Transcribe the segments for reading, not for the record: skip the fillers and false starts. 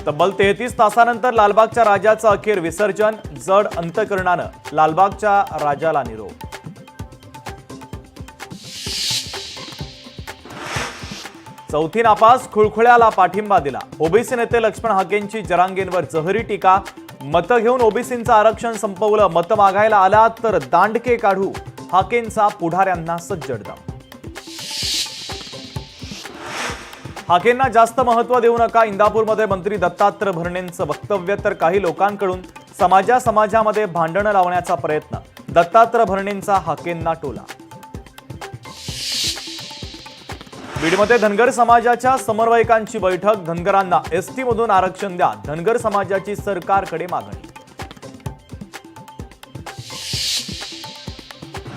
तब्बल 33 तासानंतर लालबागच्या राजाचं अखेर विसर्जन, जड अंतकरणानं लालबागच्या राजाला निरोप। चौथी नापास, खुळखुळ्याला पाठिंबा दिला। ओबीसी नेते लक्ष्मण हाकेंची जरांगेंवर जहरी टीका। मतं घेऊन ओबीसींचं आरक्षण संपवलं, मतं मागायला आलात तर दांडके काढू, हाकेंचा पुढाऱ्यांना सज्जड दम। हाकेंना जास्त महत्त्व देऊ नका, इंदापूरमध्ये मंत्री दत्तात्रय भरणेंचं वक्तव्य। तर काही लोकांकडून समाजामध्ये भांडणं लावण्याचा प्रयत्न, दत्तात्रय भरणेंचा हाकेंना टोला। बीडमध्ये धनगर समाजाच्या समन्वयकांची बैठक, धनगरांना एसटी मधून आरक्षण द्या, धनगर समाजाची सरकारकडे मागणी।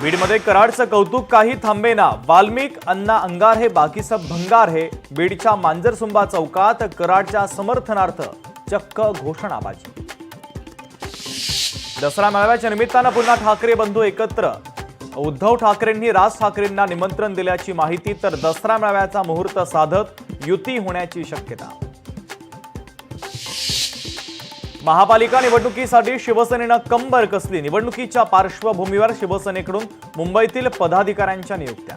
बीडमध्ये कराडचं कौतुक काही थांबेना, वाल्मिक अण्णा अंगार हे बाकी सब भंगार हे। बीडच्या मांजरसुंबा चौकात कराडच्या समर्थनार्थ चक्क घोषणाबाजी। दसरा मेळाव्याच्या निमित्तानं पुन्हा ठाकरे बंधू एकत्र, उद्धव ठाकरेंनी राज ठाकरेंना निमंत्रण दिल्याची माहिती। तर दसरा मेळाव्याचा मुहूर्त साधत युती होण्याची शक्यता। महापालिका निवडणुकीसाठी शिवसेनेनं कंबर कसली, निवडणुकीच्या पार्श्वभूमीवर शिवसेनेकडून मुंबईतील पदाधिकाऱ्यांच्या नियुक्त्या।